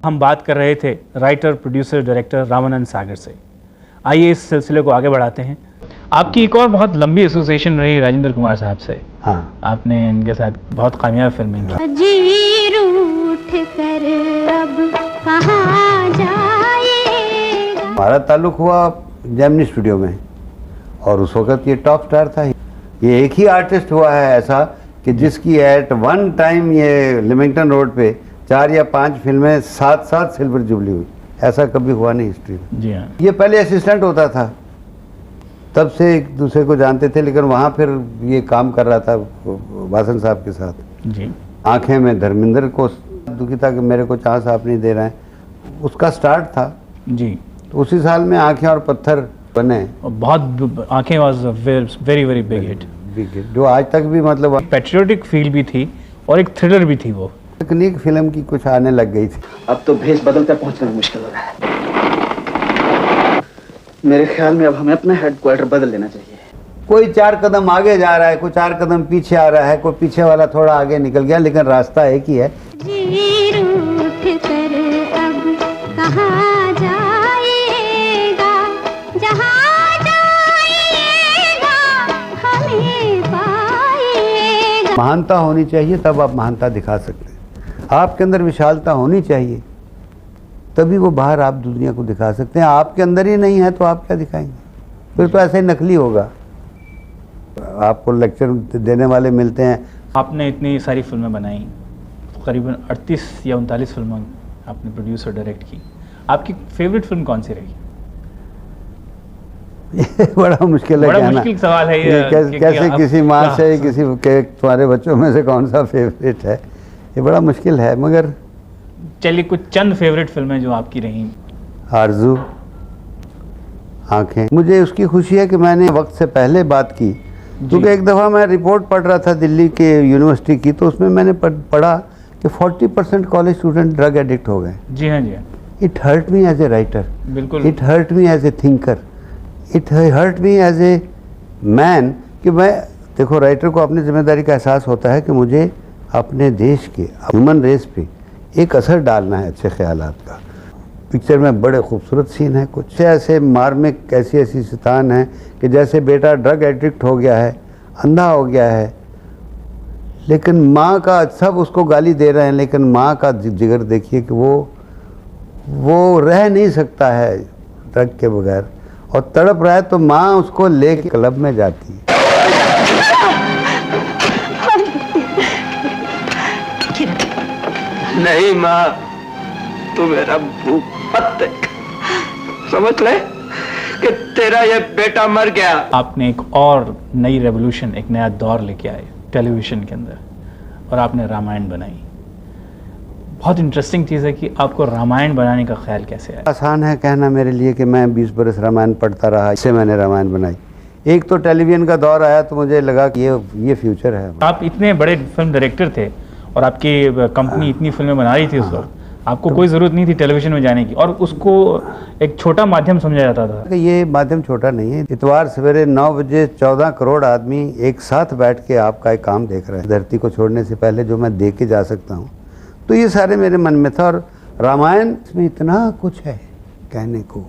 हम बात कर रहे थे writer, producer, director Ramanand Sagar से। आइए इस सिलसिले को आगे बढ़ाते हैं। आपकी एक और बहुत लंबी एसोसिएशन रही राजेंद्र कुमार साहब से। हाँ, आपने इनके साथ बहुत कामयाब फिल्में की। जी रूठ कर अब कहाँ जाएगा। हमारा ताल्लुक हुआ जेमिनी स्टूडियो में और उस वक्त ये टॉप स्टार था। ये एक ही आर्टिस्ट हुआ है ऐसा कि जिसकी एट वन टाइम ये लिविंगटन रोड पे 4 या 5 फिल्में साथ साथ सिल्वर जुबली हुई। ऐसा कभी हुआ नहीं हिस्ट्री में। जी हाँ। ये पहले असिस्टेंट होता था, तब से एक दूसरे को जानते थे, लेकिन वहाँ फिर ये काम कर रहा था वासन साहब के साथ। जी। आंखें में धर्मेंद्र को दुखी था कि मेरे को चांस आप नहीं दे रहे हैं, उसका स्टार्ट था। जी। तो उसी साल में आंखें और पत्थर बने। बहुत आंखें was very very big hit, जो आज तक भी मतलब पैट्रियोटिक फील भी थी और एक थ्रिलर भी थी। वो तकनीक फिल्म की कुछ आने लग गई थी। अब तो भेष बदल कर पहुंचना मुश्किल हो रहा है। मेरे ख्याल में अब हमें अपना हेडक्वार्टर बदल लेना चाहिए। कोई 4 कदम आगे जा रहा है, कोई 4 कदम पीछे आ रहा है, कोई पीछे वाला थोड़ा आगे निकल गया, लेकिन रास्ता एक ही है। जी रूठ कर अब कहाँ जाएगा, जहाँ जाएगा हमें पाएगा। महानता होनी चाहिए, तब आप महानता दिखा सकते हैं। आपके अंदर विशालता होनी चाहिए, तभी वो बाहर आप दुनिया को दिखा सकते हैं। आपके अंदर ही नहीं है तो आप क्या दिखाएंगे? फिर तो ऐसे ही नकली होगा। आपको लेक्चर देने वाले मिलते हैं। आपने इतनी सारी फिल्में बनाई, करीबन 38 या 39 फिल्में आपने प्रोड्यूस और डायरेक्ट की। आपकी फेवरेट फिल्म कौन सी रही? ये बड़ा मुश्किल है बड़ा कहना। मुश्किल सवाल है ये। कैसे किसी माँ से किसी के तुम्हारे बच्चों में से कौन सा फेवरेट है, ये बड़ा मुश्किल है। मगर चलिए कुछ चंद फेवरेट फिल्में जो आपकी रही। आरज़ू, आंखें। मुझे उसकी खुशी है कि मैंने वक्त से पहले बात की, क्योंकि एक दफ़ा मैं रिपोर्ट पढ़ रहा था दिल्ली के यूनिवर्सिटी की, तो उसमें मैंने पढ़ा कि 40% कॉलेज स्टूडेंट ड्रग एडिक्ट हो गए। जी हाँ, जी हाँ। It hurt me as a writer, बिल्कुल। It hurt me as a thinker, it hurt me as a man. कि मैं, देखो, राइटर को अपनी जिम्मेदारी का एहसास होता है कि मुझे अपने देश के ह्यूमन रेस पे एक असर डालना है अच्छे ख्यालात का। पिक्चर में बड़े खूबसूरत सीन है, कुछ ऐसे मार्मिक ऐसी ऐसी शैतान है कि जैसे बेटा ड्रग एडिक्ट हो गया है, अंधा हो गया है, लेकिन माँ का, सब उसको गाली दे रहे हैं, लेकिन माँ का जिगर देखिए कि वो रह नहीं सकता है ड्रग के बगैर, और तड़प रहा है तो माँ उसको लेके क्लब में जाती है। नहीं माँ, तू मेरा भूख मत देख। समझ ले कि तेरा ये बेटा मर गया। आपने एक और नई रेवोल्यूशन, एक नया दौर लेके आए टेलीविजन के अंदर, और आपने रामायण बनाई। बहुत इंटरेस्टिंग चीज़ है कि आपको रामायण बनाने का ख्याल कैसे आया? आसान है कहना मेरे लिए कि मैं 20 बरस रामायण पढ़ता रहा, इससे मैंने रामायण बनाई। एक तो टेलीविज़न का दौर आया तो मुझे लगा कि ये फ्यूचर है। आप इतने बड़े फिल्म डायरेक्टर थे और आपकी कंपनी इतनी फिल्में बना रही थी उस वक्त, आपको कोई ज़रूरत नहीं थी टेलीविज़न में जाने की, और उसको एक छोटा माध्यम समझा जाता था। ये माध्यम छोटा नहीं है। इतवार सवेरे 9 बजे 14 करोड़ आदमी एक साथ बैठ के आपका एक काम देख रहे हैं। धरती को छोड़ने से पहले जो मैं दे के जा सकता हूँ, तो ये सारे मेरे मन में था। और रामायण में इतना कुछ है कहने को।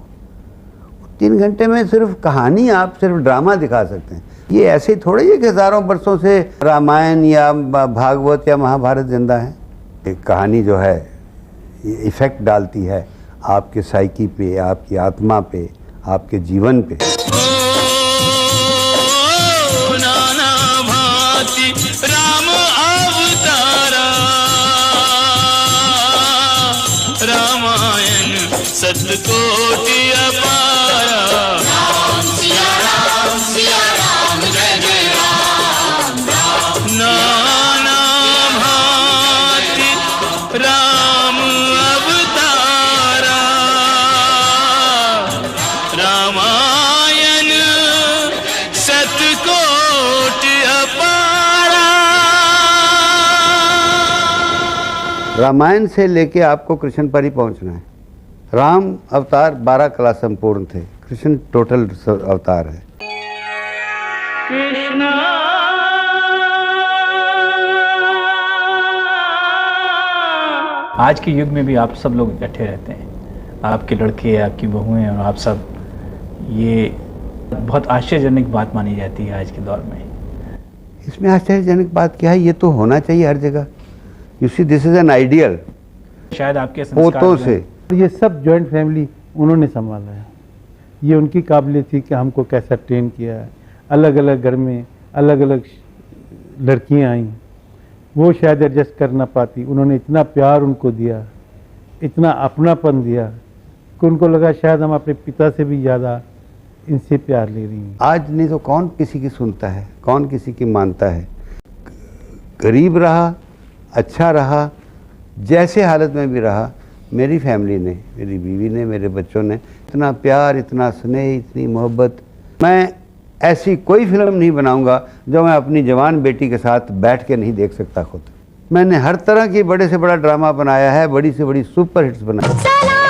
3 घंटे में सिर्फ कहानी, आप सिर्फ ड्रामा दिखा सकते हैं। ये ऐसे थोड़े ही कि हज़ारों बरसों से रामायण या भागवत या महाभारत जिंदा है। एक कहानी जो है ये इफ़ेक्ट डालती है आपके साइकी पे, आपकी आत्मा पे, आपके जीवन पे। नाना भांति राम अवतारा, रामायण सतकोटि अपारा। राम सिया राम जय जय राम, नाना भांति राम अवतारा, रामायण सतकोटि अपारा। रामायण से लेके आपको कृष्ण पर ही पहुंचना है। राम अवतार 12 कला संपूर्ण थे, कृष्ण टोटल अवतार है। कृष्ण आज के युग में भी आप सब लोग इकट्ठे रहते हैं, आपके लड़के, आपकी बहुएं और आप सब, ये बहुत आश्चर्यजनक बात मानी जाती है आज के दौर में। इसमें आश्चर्यजनक बात क्या है, ये तो होना चाहिए हर जगह। You see this is an ideal. शायद आपके संस्कार पोतों जो से हैं, ये सब जॉइंट फैमिली उन्होंने संभाला है। ये उनकी काबिलियत थी कि हमको कैसा ट्रेन किया है। अलग अलग घर में अलग अलग लड़कियां आईं, वो शायद एडजस्ट कर ना पाती, उन्होंने इतना प्यार उनको दिया, इतना अपनापन दिया कि उनको लगा शायद हम अपने पिता से भी ज़्यादा इनसे प्यार ले रही हैं। आज नहीं तो कौन किसी की सुनता है, कौन किसी की मानता है। गरीब रहा, अच्छा रहा, जैसे हालत में भी रहा, मेरी फैमिली ने, मेरी बीवी ने, मेरे बच्चों ने इतना प्यार, इतना स्नेह, इतनी मोहब्बत। मैं ऐसी कोई फिल्म नहीं बनाऊंगा जो मैं अपनी जवान बेटी के साथ बैठ के नहीं देख सकता खुद। मैंने हर तरह की बड़े से बड़ा ड्रामा बनाया है, बड़ी से बड़ी सुपर हिट्स बनाई।